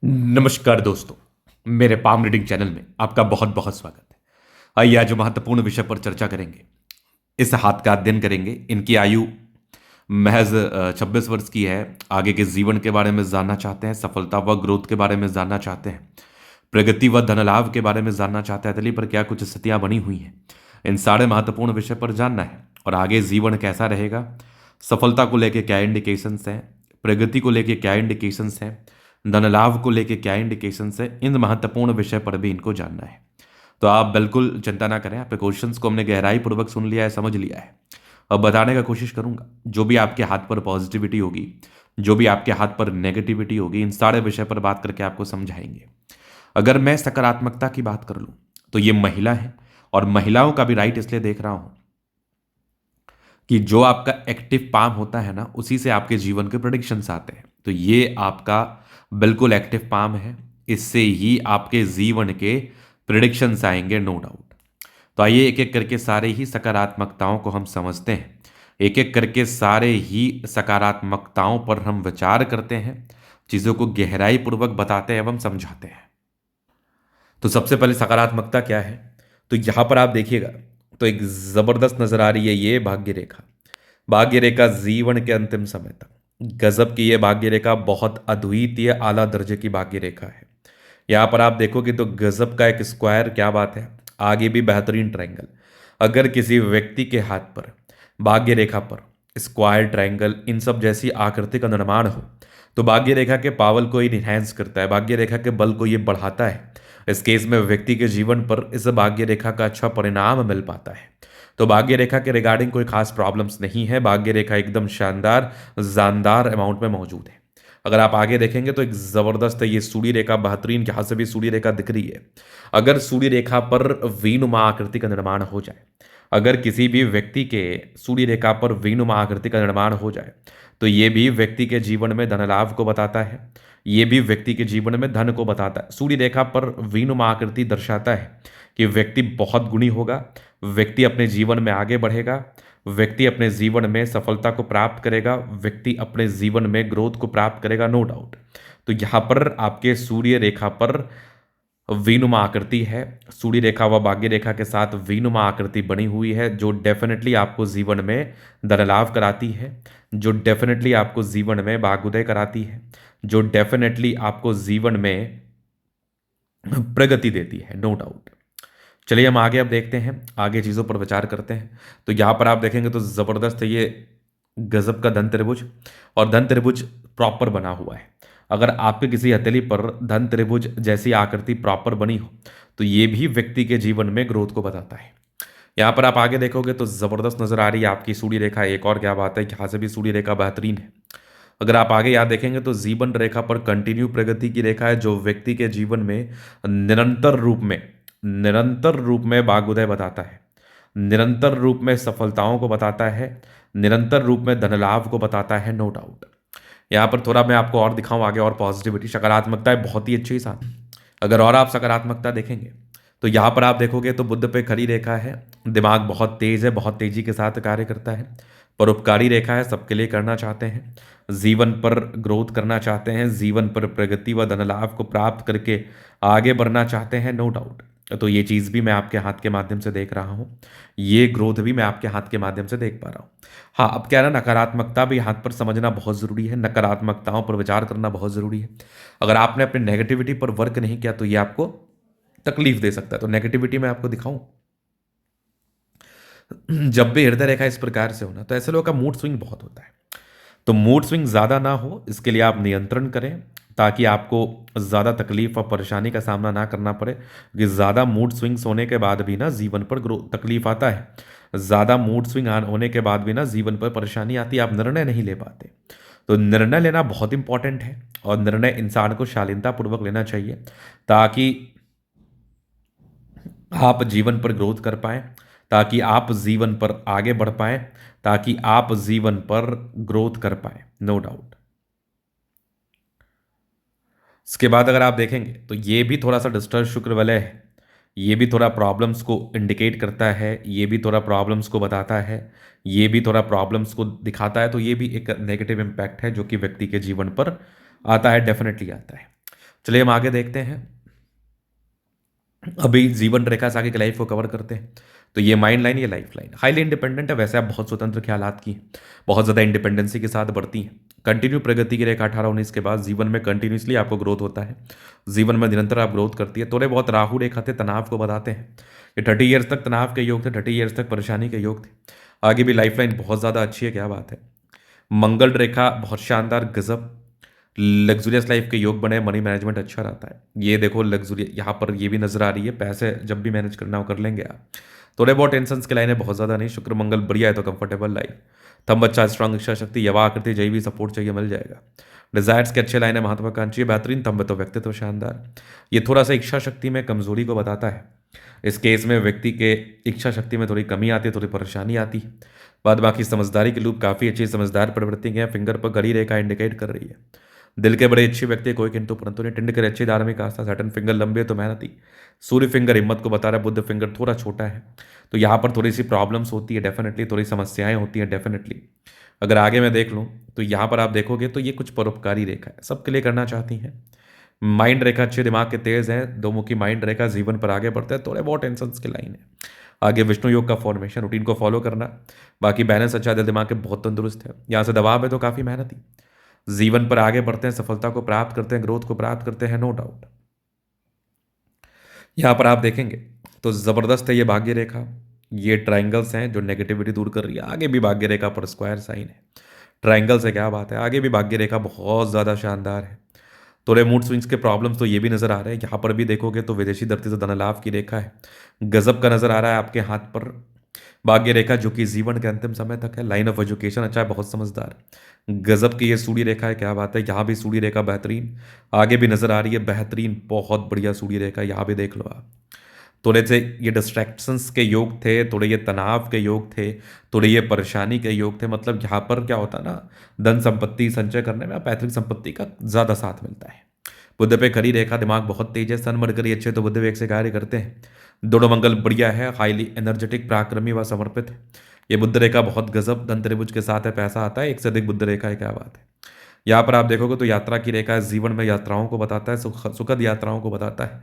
नमस्कार दोस्तों, मेरे पाम रीडिंग चैनल में आपका बहुत बहुत स्वागत है। आइए आज महत्वपूर्ण विषय पर चर्चा करेंगे। इस हाथ का अध्ययन करेंगे। इनकी आयु महज 26 वर्ष की है। आगे के जीवन के बारे में जानना चाहते हैं, सफलता व ग्रोथ के बारे में जानना चाहते हैं, प्रगति व धन लाभ के बारे में जानना चाहते हैं, दिल्ली पर क्या कुछ स्थितियां बनी हुई हैं, इन सारे महत्वपूर्ण विषय पर जानना है। और आगे जीवन कैसा रहेगा, सफलता को लेकर क्या इंडिकेशंस हैं, प्रगति को लेकर क्या इंडिकेशंस हैं, धन लाभ को लेकर क्या इंडिकेशंस है, इन महत्वपूर्ण विषय पर भी इनको जानना है। तो आप बिल्कुल चिंता ना करें। आपके क्वेश्चंस को हमने गहराई पूर्वक सुन लिया है, समझ लिया है। अब बताने का कोशिश करूंगा। जो भी आपके हाथ पर पॉजिटिविटी होगी, जो भी आपके हाथ पर नेगेटिविटी होगी, इन सारे विषय पर बात करके आपको समझाएंगे। अगर मैं सकारात्मकता की बात कर लूं तो ये महिला है, और महिलाओं का भी राइट इसलिए देख रहा हूं कि जो आपका एक्टिव पाम होता है ना, उसी से आपके जीवन के प्रेडिक्शंस आते हैं। तो ये आपका बिल्कुल एक्टिव पाम है, इससे ही आपके जीवन के प्रेडिक्शंस आएंगे, नो डाउट। तो आइए एक एक करके सारे ही सकारात्मकताओं को हम समझते हैं, एक एक करके सारे ही सकारात्मकताओं पर हम विचार करते हैं, चीज़ों को गहराई पूर्वक बताते हैं एवं समझाते हैं। तो सबसे पहले सकारात्मकता क्या है, तो यहां पर आप देखिएगा तो एक जबरदस्त नजर आ रही है ये भाग्य रेखा। भाग्य रेखा जीवन के अंतिम समय तक गजब की ये भाग्य रेखा बहुत अद्वितीय आला दर्जे की भाग्य रेखा है। यहां पर आप देखोगे तो गजब का एक स्क्वायर, क्या बात है, आगे भी बेहतरीन ट्रायंगल। अगर किसी व्यक्ति के हाथ पर भाग्य रेखा पर स्क्वायर, ट्रायंगल, इन सब जैसी आकृति का निर्माण हो तो भाग्य रेखा के पावर को ये इनहेंस करता है, भाग्य रेखा के बल को ये बढ़ाता है। इस केस में व्यक्ति के जीवन पर इस भाग्य रेखा का अच्छा परिणाम मिल पाता है। तो भाग्य रेखा के रिगार्डिंग कोई खास प्रॉब्लम्स नहीं है। भाग्य रेखा एकदम शानदार, जानदार अमाउंट में मौजूद है। अगर आप आगे देखेंगे तो एक जबरदस्त है ये सूर्य रेखा, बेहतरीन। यहां से भी सूर्य रेखा दिख रही है। अगर सूर्य रेखा पर वीनुमा आकृति का निर्माण हो जाए, अगर किसी भी व्यक्ति के सूर्य रेखा पर वीनुमा आकृति का निर्माण हो जाए तो ये भी व्यक्ति के जीवन में धन लाभ को बताता है, ये भी व्यक्ति के जीवन में धन को बताता है। सूर्य रेखा पर वीनुमा आकृति दर्शाता है कि व्यक्ति बहुत गुणी होगा, व्यक्ति अपने जीवन में आगे बढ़ेगा, व्यक्ति अपने जीवन में सफलता को प्राप्त करेगा, व्यक्ति अपने जीवन में ग्रोथ को प्राप्त करेगा, नो डाउट। तो यहाँ पर आपके सूर्य रेखा पर वीनुमा आकृति है, सूर्य रेखा व भाग्य रेखा के साथ वीनुमा आकृति बनी हुई है, जो डेफिनेटली आपको जीवन में धन लाभ कराती है, जो डेफिनेटली आपको जीवन में भाग्योदय कराती है, जो डेफिनेटली आपको जीवन में प्रगति देती है, नो डाउट। चलिए हम आगे अब देखते हैं, आगे चीज़ों पर विचार करते हैं। तो यहाँ पर आप देखेंगे तो ज़बरदस्त है ये गजब का धन त्रिभुज, और धन त्रिभुज प्रॉपर बना हुआ है। अगर आपके किसी हथेली पर धन त्रिभुज जैसी आकृति प्रॉपर बनी हो तो ये भी व्यक्ति के जीवन में ग्रोथ को बताता है। यहाँ पर आप आगे देखोगे तो ज़बरदस्त नजर आ रही है आपकी सूर्य रेखा। एक और क्या बात है, यहाँ से भी सूर्य रेखा बेहतरीन है। अगर आप आगे याद देखेंगे तो जीवन रेखा पर कंटिन्यू प्रगति की रेखा है, जो व्यक्ति के जीवन में निरंतर रूप में भाग्योदय बताता है, निरंतर रूप में सफलताओं को बताता है, निरंतर रूप में धन लाभ को बताता है, नो डाउट। यहाँ पर थोड़ा मैं आपको और दिखाऊं आगे, और पॉजिटिविटी, सकारात्मकता बहुत ही अच्छी साथ। अगर और आप सकारात्मकता देखेंगे तो यहाँ पर आप देखोगे तो बुध पे खड़ी रेखा है, दिमाग बहुत तेज है, बहुत तेजी के साथ कार्य करता है, परोपकारी रेखा है, सबके लिए करना चाहते हैं, जीवन पर ग्रोथ करना चाहते हैं, जीवन पर प्रगति व धन लाभ को प्राप्त करके आगे बढ़ना चाहते हैं, नो डाउट। तो ये चीज़ भी मैं आपके हाथ के माध्यम से देख रहा हूँ, ये ग्रोथ भी मैं आपके हाथ के माध्यम से देख पा रहा हूँ। हाँ, अब क्या है ना, नकारात्मकता भी हाथ पर समझना बहुत ज़रूरी है, नकारात्मकताओं पर विचार करना बहुत ज़रूरी है। अगर आपने अपनी नेगेटिविटी पर वर्क नहीं किया तो ये आपको तकलीफ दे सकता है। तो नेगेटिविटी मैं आपको दिखाऊं, जब भी हृदय रेखा इस प्रकार से होना तो ऐसे लोगों का मूड स्विंग बहुत होता है। तो मूड स्विंग ज़्यादा ना हो, इसके लिए आप नियंत्रण करें ताकि आपको ज़्यादा तकलीफ और परेशानी का सामना ना करना पड़े, क्योंकि ज़्यादा मूड स्विंग्स होने के बाद भी ना जीवन पर तकलीफ आता है। ज़्यादा मूड स्विंग होने के बाद भी ना जीवन पर परेशानी आती है, आप निर्णय नहीं ले पाते। तो निर्णय लेना बहुत इंपॉर्टेंट है, और निर्णय इंसान को शालीनतापूर्वक लेना चाहिए ताकि आप जीवन पर ग्रोथ कर पाएं, ताकि आप जीवन पर आगे बढ़ पाएं, ताकि आप जीवन पर ग्रोथ कर पाएं, नो डाउट। इसके बाद अगर आप देखेंगे तो ये भी थोड़ा सा डिस्टर्ब शुक्र वलय है, ये भी थोड़ा प्रॉब्लम्स को इंडिकेट करता है, ये भी थोड़ा प्रॉब्लम्स को बताता है, ये भी थोड़ा प्रॉब्लम्स को दिखाता है। तो ये भी एक नेगेटिव इम्पैक्ट है जो कि व्यक्ति के जीवन पर आता है, डेफिनेटली आता है। चलिए हम आगे देखते हैं। अभी जीवन रेखा से आगे की लाइफ को कवर करते हैं। तो ये माइंड लाइन, ये लाइफ लाइन हाईली इंडिपेंडेंट है। वैसे आप बहुत स्वतंत्र ख्यालात की हैं, बहुत ज़्यादा इंडिपेंडेंसी के साथ बढ़ती हैं। कंटिन्यू प्रगति की रेखा 18-19 के बाद जीवन में कंटिन्यूसली आपको ग्रोथ होता है। जीवन में निरंतर आप ग्रोथ करती है। थोड़े बहुत राहु रेखा थे, तनाव को बताते हैं। ये 30 ईयर्स तक तनाव के योग थे, 30 ईयर्स तक परेशानी के योग थे। आगे भी लाइफ लाइन बहुत ज़्यादा अच्छी है, क्या बात है। मंगल रेखा बहुत शानदार, गजब। लग्जूरियस लाइफ के योग बने, मनी मैनेजमेंट अच्छा रहता है। ये देखो लग्जूरी यहाँ पर ये भी नजर आ रही है, पैसे जब भी मैनेज करना हो कर लेंगे आप। थोड़े बहुत टेंशन की लाइन है, बहुत ज़्यादा नहीं। शुक्र मंगल बढ़िया है तो कंफर्टेबल लाइफ। तम बच्चा स्ट्रांग इच्छा शक्ति, यवा आकृति, जय भी सपोर्ट चाहिए मिल जाएगा। डिजायर्स के अच्छे लाइन है, महत्वाकांक्षी बेहतरीन, तम तो व्यक्तित्व शानदार। ये थोड़ा सा इच्छा शक्ति में कमजोरी को बताता है। इस केस में व्यक्ति के इच्छा शक्ति में थोड़ी कमी आती है, थोड़ी परेशानी आती है। बाद बाकी समझदारी के लूप काफ़ी अच्छी समझदार प्रवृत्ति के हैं। फिंगर पर गड़ी रेखा इंडिकेट कर रही है। दिल के बड़े अच्छे व्यक्ति, कोई किंतु परंतु नहीं। टिंड के अच्छी धार्मिक आस्था, सैटर्न फिंगर लंबे तो मेहनती। सूर्य फिंगर हिम्मत को बता रहा है, बुद्ध फिंगर थोड़ा छोटा है। तो यहाँ पर थोड़ी सी प्रॉब्लम्स होती है डेफिनेटली, थोड़ी समस्याएं होती हैं डेफिनेटली। अगर आगे मैं देख लूँ तो यहाँ पर आप देखोगे तो ये कुछ परोपकारी रेखा है, सबके लिए करना चाहती हैं। माइंड रेखा अच्छे, दिमाग के तेज है, दो मुखी माइंड रेखा, जीवन पर आगे बढ़ते हैं। थोड़े बहुत टेंशन की लाइन है। आगे विष्णु योग का फॉर्मेशन, रूटीन को फॉलो करना। बाकी बैलेंस अच्छा, दिल दिमाग के बहुत तंदुरुस्त है। यहाँ से दबाव है तो काफ़ी मेहनती। जीवन पर आगे बढ़ते हैं, सफलता को प्राप्त करते हैं, ग्रोथ को प्राप्त करते हैं, नो डाउट। यहाँ पर आप देखेंगे तो ज़बरदस्त है ये भाग्य रेखा। ये ट्राइंगल्स हैं जो नेगेटिविटी दूर कर रही है। आगे भी भाग्य रेखा पर स्क्वायर साइन है, ट्राइंगल से क्या बात है। आगे भी भाग्य रेखा बहुत ज़्यादा शानदार है। थोड़े मूड स्विंग्स के प्रॉब्लम्स तो ये भी नज़र आ रहे हैं। यहाँ पर भी देखोगे तो विदेशी धरती से धन लाभ की रेखा है, गजब का नज़र आ रहा है आपके हाथ पर। भाग्य रेखा जो कि जीवन के अंतिम समय तक है। लाइन ऑफ एजुकेशन अच्छा है, बहुत समझदार। गजब की ये सूर्य रेखा है, क्या बात है। यहाँ भी सूर्य रेखा बेहतरीन, आगे भी नज़र आ रही है बेहतरीन, बहुत बढ़िया सूर्य रेखा। यहाँ भी देख लो आप। थोड़े से ये डिस्ट्रैक्शंस के योग थे, थोड़े ये तनाव के योग थे, थोड़े ये परेशानी के योग थे। मतलब यहाँ पर क्या होता है ना, धन संपत्ति संचय करने में पैतृक संपत्ति का ज़्यादा साथ मिलता है। बुध पे खड़ी रेखा, दिमाग बहुत तेज है। सन मरकरी अच्छे तो बुध वेग से कार्य करते हैं। दोनों मंगल बढ़िया है, हाईली एनर्जेटिक, पराक्रमी व समर्पित है। ये बुद्ध रेखा बहुत गजब, धन त्रिभुज के साथ है, पैसा आता है, एक से अधिक बुद्ध रेखा है, क्या बात है। यहाँ पर आप देखोगे तो यात्रा की रेखा है, जीवन में यात्राओं को बताता है, सुखद यात्राओं को बताता है।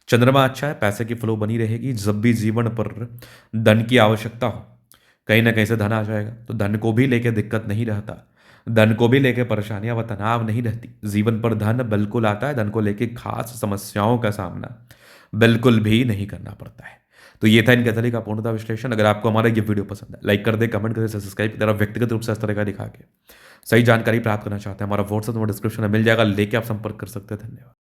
चंद्रमा अच्छा है, पैसे की फ्लो बनी रहेगी। जब भी जीवन पर धन की आवश्यकता हो, कहीं ना कहीं से धन आ जाएगा। तो धन को भी लेके दिक्कत नहीं रहता, धन को भी लेके परेशानियां व तनाव नहीं रहती। जीवन पर धन बिल्कुल आता है, धन को लेके खास समस्याओं का सामना बिल्कुल भी नहीं करना पड़ता है। तो ये था इनके तरीके का पूर्णतः विश्लेषण। अगर आपको हमारा ये वीडियो पसंद है, लाइक कर दे, कमेंट कर दे, सब्सक्राइब की तरह व्यक्तिगत रूप से इस तरह का दिखा के सही जानकारी प्राप्त करना चाहते हैं, हमारा व्हाट्सएप नंबर डिस्क्रिप्शन में मिल जाएगा, लेके आप संपर्क कर सकते हैं। धन्यवाद।